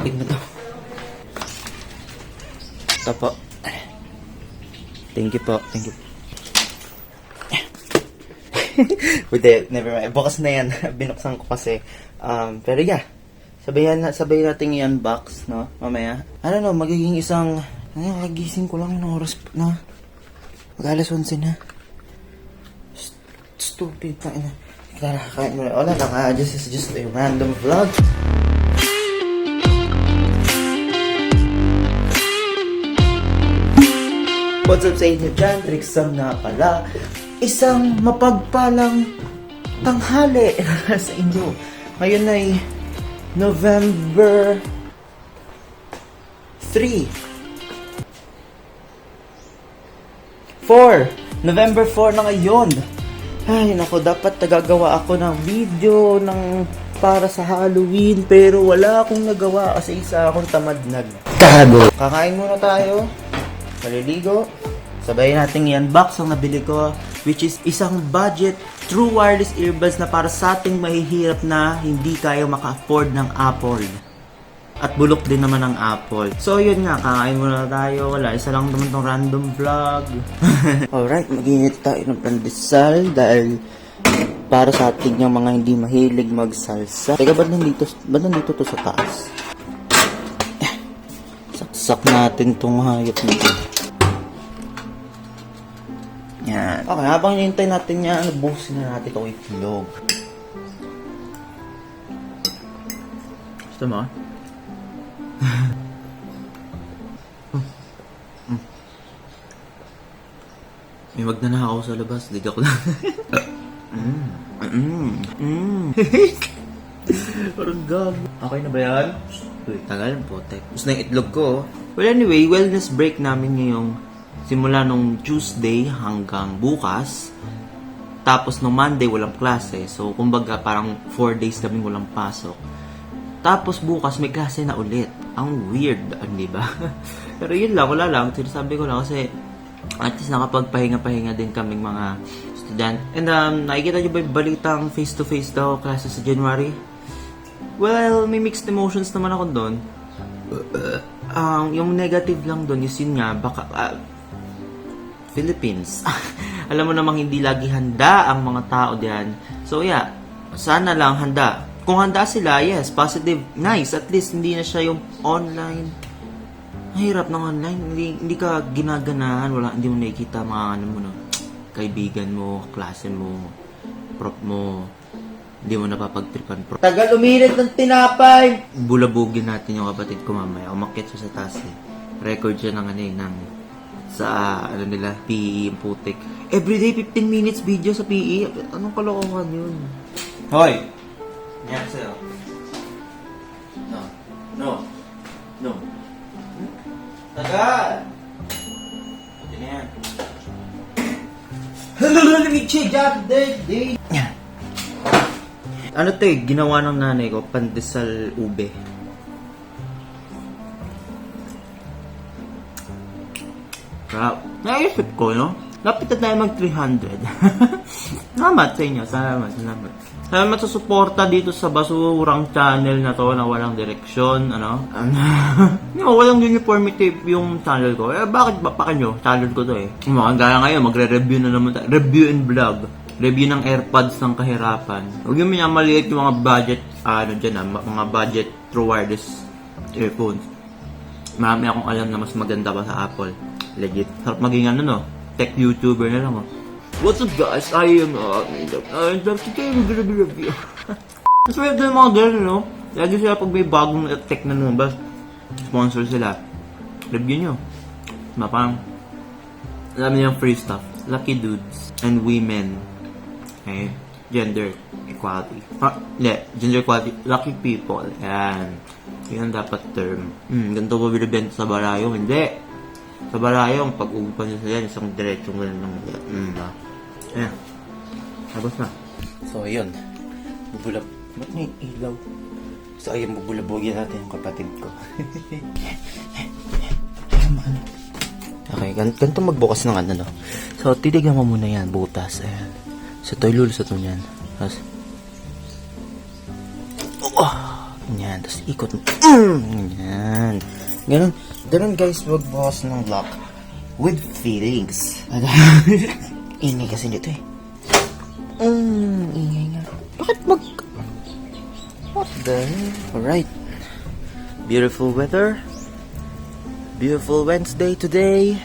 matik na to. Ito po. Thank you po. Thank you. Wait, never mind. Bukas na yan. Binuksan ko kasi. Pero yeah. Sabay natin i-unbox, no? Mamaya. Ano no, magiging isang... kagising ko lang ng oras na. Mag-alas 11 na. Stupid pa ina. Tara, kain mo na. Wala lang, this is just a random vlog. What's up sa inyo dyan? Trixam na pala. Isang mapagpalang tanghali sa inyo. Ngayon ay November 4. November 4 na ngayon. Ay, nako, dapat nagagawa ako ng video para sa Halloween, pero wala akong nagawa kasi isa akong tamad nagtago. Kakain muna tayo. Paliligo. Sabay natin i-unbox ang nabili ko, which is isang budget true wireless earbuds na para sa ating mahihirap na hindi kaya maka-afford ng Apple. At bulok din naman ng Apple. So yun nga, kakain muna tayo. Wala, isa lang naman tong random vlog. Alright, mag-init tayo ng pandesal dahil para sa ating yung mga hindi mahilig magsalsa. Teka, ba't nandito to sa taas? Saksak natin tong hayop nito. Yan. Okay, habang hinihintay natin yan, buhusin na natin itong itlog. Gusto mo? May magnanakaw sa labas, di ako lang. Parang gago. Okay na ba yan? Uy, tagal po, tek. Gusto na yung itlog ko. Well, anyway, wellness break namin ngayong simula nung Tuesday hanggang bukas. Tapos nung Monday, walang klase. So, kumbaga, parang 4 days kami walang pasok. Tapos bukas, may klase na ulit. Ang weird, di ba? Pero yun lang, wala lang. Sinasabi ko lang kasi at least nakapagpahinga-pahinga din kaming mga estudyante. And nakikita nyo ba yung balitang face-to-face daw klase sa January? Well, may mixed emotions naman ako doon. Yung negative lang doon is yun nga, baka Philippines. Alam mo namang hindi lagi handa ang mga tao diyan. So yeah, sana lang handa. Kung handa sila, yes, positive, nice. At least hindi na siya yung online. Mahirap ng online. Hindi ka ginaganahan. Hindi mo nakikita mga kaibigan mo, klase mo, prof mo. Hindi mo napapagtripan prof. Tagal umirit ng tinapay! Bulabugin natin yung kapatid ko mamaya. Umakyat siya sa taas eh. Record siya nila, PE yung putik. Everyday 15 minutes video sa PE. Anong kalokohan yun? Hoy! Yan sa'yo. No. Tagal! Pati na yan. Hello, Richie! Day! Ano to eh, ginawa ng nanay ko, pandesal ube. Crap. Naisip ko, no? Lapit na tayo mag 300. Salamat sa inyo. Salamat. Salamat sa suporta dito sa basurang channel na to na walang direksyon, walang uniformity yung channel ko. Bakit ba pa kanyo? Channel ko to eh. Gaya ngayon, magre-review na naman tayo. Review and vlog. Review ng AirPods ng kahirapan. Huwag yung minamaliit yung mga budget, mga budget true wireless earphones. Marami akong alam na mas maganda pa sa Apple. Legit. Sarap maging tech YouTuber na lang. What's up guys? I am today we're gonna be review. Mas weird na mga ganun, lagi sila pag may bagong tech na lumabas, sponsor sila. Review nyo. Parang alam niyo yung free stuff. Lucky dudes and women. Okay? Gender equality. Gender equality. Lucky people. Yan. Yan dapat term. Ganito ba binibenta sa barayong? Hindi. Sa barayong, pag-ugupan nyo sila, isang diretsong ganun lang. Ayan. Tapos na. So, ayun. Ba't may ilaw? So, ayun, bubulabogin natin yung kapatid ko. Okay, ganito magbukas ng So, titignan mo muna yan, butas. Ayan. So, ito ilulusot mo yan. Tapos, yan. Yan, tapos ikot mo. Yan. Ganun guys, magbukas ng lock. With feelings. Ingay kasi dito eh. Ingay nga. Bakit What the hell? Alright. Beautiful weather. Beautiful Wednesday today.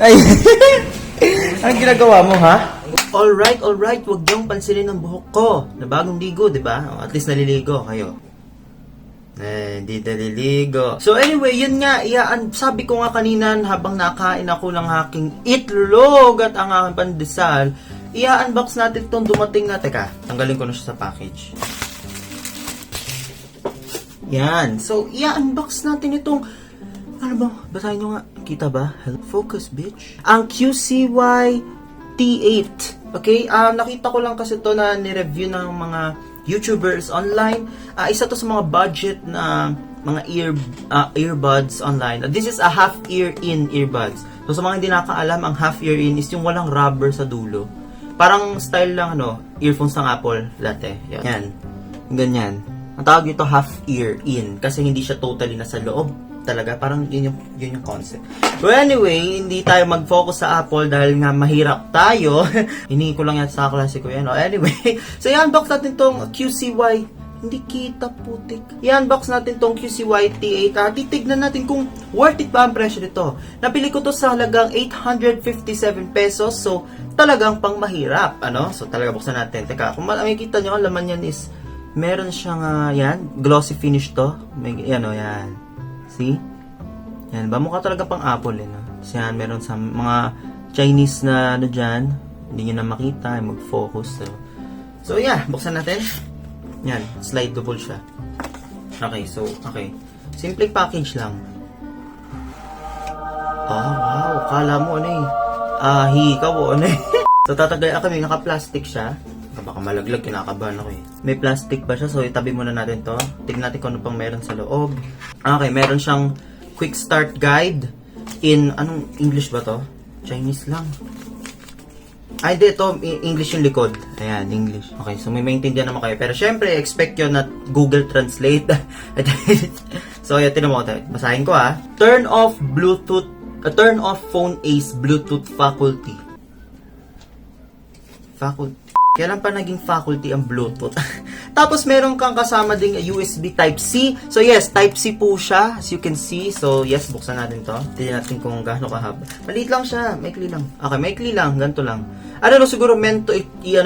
Ay! Anong ginagawa mo, ha? Alright. Huwag niyong pansinin ang buhok ko. Na bagong ligo, di ba? At least naliligo kayo. Hindi naliligo. So anyway, yun nga. Sabi ko nga kanina habang nakain ako ng aking itlog at ang aking pandesal, i-unbox natin itong dumating na. Teka, tanggalin ko na siya sa package. Yan. So, i-unbox natin itong ano ba? Basahin nyo nga. Kita ba? Focus, bitch. Ang QCY T8. Okay? Nakita ko lang kasi to na ni-review ng mga YouTubers online. Isa to sa mga budget na mga earbuds online. This is a half ear in earbuds. So sa mga hindi nakakaalam, ang half ear in is yung walang rubber sa dulo. Parang style lang earphones ng Apple dati. Yan. Ganyan. Ang tawag dito half ear in kasi hindi siya totally nasa loob. Talaga, parang yun yung concept. But anyway, hindi tayo mag-focus sa Apple dahil nga mahirap tayo. Hiningi ko lang yan sa klase ko yan. Anyway, so i-unbox natin tong QCY. Hindi kita, putik. I-unbox natin tong QCY T8. Titignan natin kung worth it ba ang presyo nito. Napili ko to sa halagang 857 pesos. So, talagang pang mahirap. So, talaga buksan natin. Teka, kung makikita nyo, ang laman yan is, meron siyang, yan, glossy finish to. Yan. See? Yan, ba mukha talaga pang Apple So yan, meron sa mga Chinese na dyan, hindi nyo na makita, mag-focus. So yeah, buksan natin. Yan, slideable siya. Okay. Simple package lang. Wow, kala mo hikaw o So tatagay kami, naka-plastic siya. Baka malaglag, kinakabahan ako May plastic ba siya? So, itabi muna natin to. Tignan natin kung ano pang meron sa loob. Okay, meron siyang quick start guide in, anong English ba to? Chinese lang. Ay, di, ito, English yung likod. Ayan, English. Okay, so may maintindihan naman kayo. Pero syempre, expect yun na Google Translate. So, ayan, tinan mo ko. Basahin ko Turn off phone ace Bluetooth faculty. Kailan pa naging faculty ang Bluetooth? Tapos meron kang kasama ding USB Type-C. So yes, Type-C po siya, as you can see. So yes, buksan natin to. Tignan natin kung gaano kahaba. Maliit lang siya, maikli lang. Okay, maikli lang, ganito lang. Siguro meant to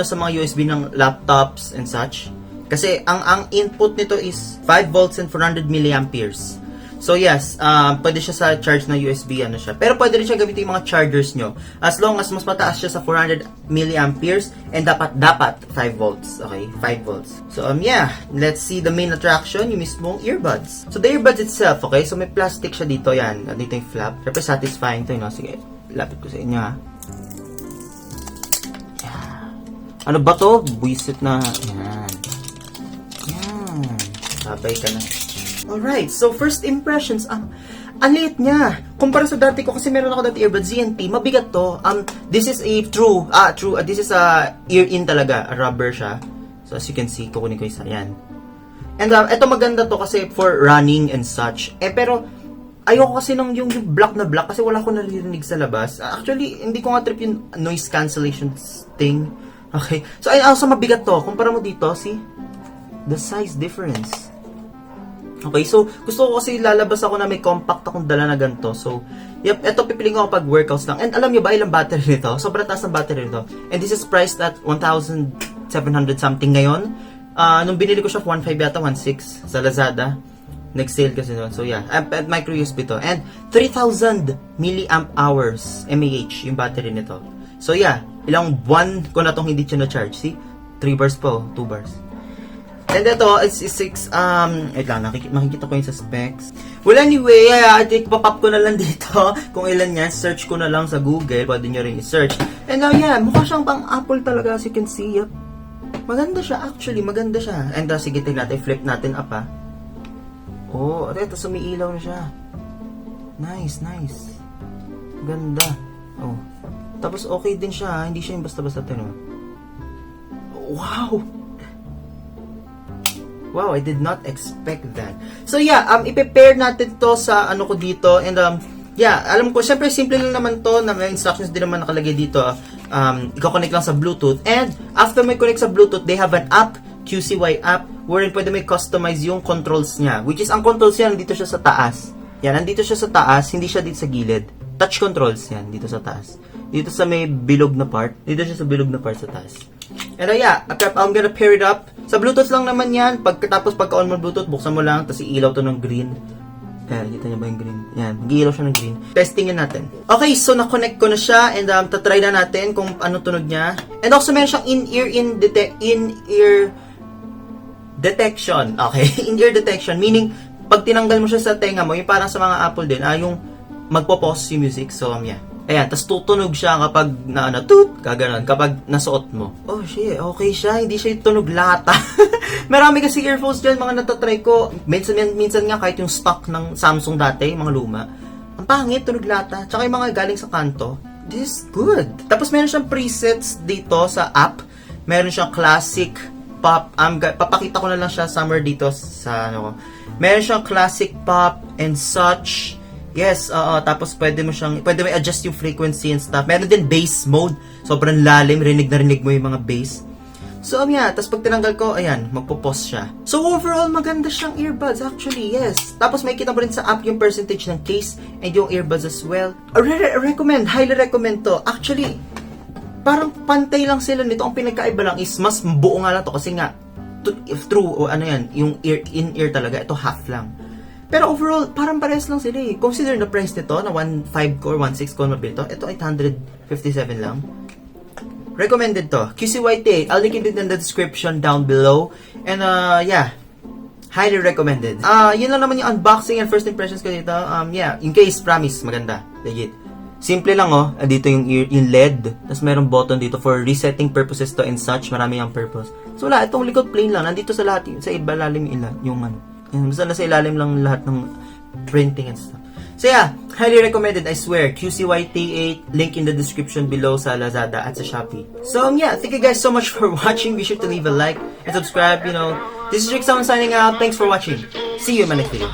sa mga USB ng laptops and such. Kasi ang input nito is 5 volts and 400 milliamperes. So yes, pwede siya sa charge na USB siya. Pero pwede rin siya gamitin yung mga chargers nyo. As long as mas mataas siya sa 400 milliamperes and dapat 5 volts. Okay, 5 volts. So yeah, let's see the main attraction, yung mismong earbuds. So the earbuds itself, okay, so may plastic siya dito, yan. Dito yung flap. Siyempre satisfying to, Sige, lapit ko sa inyo, Yeah. Ano ba to? Buisit na, yan. Sabay ka na. Alright, so first impressions, ang liit niya. Kumpara sa dati ko, kasi meron ako dati earbuds ZNT, mabigat to. This is a this is a ear-in talaga, a rubber siya. So as you can see, kukunin ko isa, yan. And ito maganda to kasi for running and such. Pero, ayoko kasi yung black na black kasi wala ko naririnig sa labas. Actually, hindi ko nga trip yung noise cancellation thing. Okay, so ayun, also mabigat to. Kumpara mo dito, see? The size difference. Okay, so gusto ko kasi lalabas ako na may compact akong dala na ganito. So, yep, ito pipiliin ko pag workouts lang. And alam nyo ba ilang battery nito? Sobrang taas ng battery nito. And this is priced at 1,700 something ngayon. Nung binili ko siya 1.5 yata, 1.6 sa Lazada. Next sale kasi noon. So yeah, at micro USB to. And 3,000 milliamp hours mAh yung battery nito. So yeah, ilang buwan ko na tong hindi siya na-charge. See? 3 bars po, 2 bars. And ito, it's 6, wait lang, makikita ko yun sa specs. Well, anyway, papap ko na lang dito kung ilan yan. Search ko na lang sa Google, pwede nyo rin i-search. And now, yeah, mukha siyang pang Apple talaga, as you can see. Yep. Maganda siya, actually, maganda siya. And sige, tingnan natin, flip natin up, Oh, ito, sumiilaw na siya. Nice, nice. Ganda. Oh. Tapos okay din siya, ha? Hindi siya yung basta-basta tinong. Wow! Wow, I did not expect that. So yeah, i-prepare natin to sa ano ko dito. And yeah, alam ko, syempre simple lang naman to, na may instructions din naman nakalagay dito. Iko-connect lang sa Bluetooth. And after may connect sa Bluetooth, they have an app, QCY app, wherein pwede may customize yung controls niya. Which is, ang controls niya, nandito siya sa taas. Yan, nandito siya sa taas, hindi siya dito sa gilid. Touch controls yan, dito sa taas. Dito sa may bilog na part. Dito siya sa bilog na part sa taas. And yeah, I'm gonna pair it up. Sa Bluetooth lang naman yan. Pagkatapos pagka-on mo Bluetooth, buksan mo lang, tapos iilaw to ng green. Ayan, kita niyo ba yung green? Yan, mag-iilaw siya ng green. Testingin natin. Okay, so na-connect ko na siya and tatry na natin kung ano tunog niya. And also meron siyang in-ear detection. Okay, in-ear detection. Meaning, pag tinanggal mo siya sa tenga mo, yung parang sa mga Apple din, yung magpo-pause yung music. So, yeah. Ayan, tas tutunog siya kapag toot, kaganon, kapag nasuot mo. Oh, shit, okay siya, hindi siya yung tunog lata. Marami kasi earphones dyan, mga natatry ko. Minsan nga kahit yung stock ng Samsung dati, mga luma, ang pangit, tunog lata. Tsaka yung mga galing sa kanto, this is good. Tapos meron siyang presets dito sa app. Meron siyang classic, pop, papakita ko na lang siya somewhere dito sa ano ko. Meron siyang classic pop and such. Yes, tapos pwede mo adjust yung frequency and stuff. Meron din bass mode. Sobrang lalim, rinig na rinig mo yung mga bass. So, yeah, tapos pag tinanggal ko, ayan, magpo-pause siya. So, overall, maganda siyang earbuds, actually, yes. Tapos may kita mo rin sa app yung percentage ng case and yung earbuds as well. Highly recommend to. Actually, parang pantay lang sila nito. Ang pinagkaiba lang is mas buo nga lang to kasi nga, yung in-ear talaga, ito half lang. Pero overall, parang parehas lang sila eh. Consider the price nito na 1.5 core, 1.6 core mobile to. Ito 857 lang. Recommended to. QCY8. I'll link it in the description down below. And yeah, highly recommended. Yun lang naman yung unboxing and first impressions ko dito. Yeah, in case, promise, maganda. Legit. Simple lang oh. Dito yung LED. Tapos merong button dito for resetting purposes to and such. Marami yung purpose. So wala, itong likod plain lang. Nandito sa lahat, sa ibalalim yung ano. Basta nasa ilalim lang lahat ng printing and stuff. So yeah, highly recommended, I swear. QCY8, link in the description below sa Lazada at sa Shopee. So yeah, thank you guys so much for watching. Be sure to leave a like and subscribe, This is Rick Sound signing out. Thanks for watching. See you in my next video.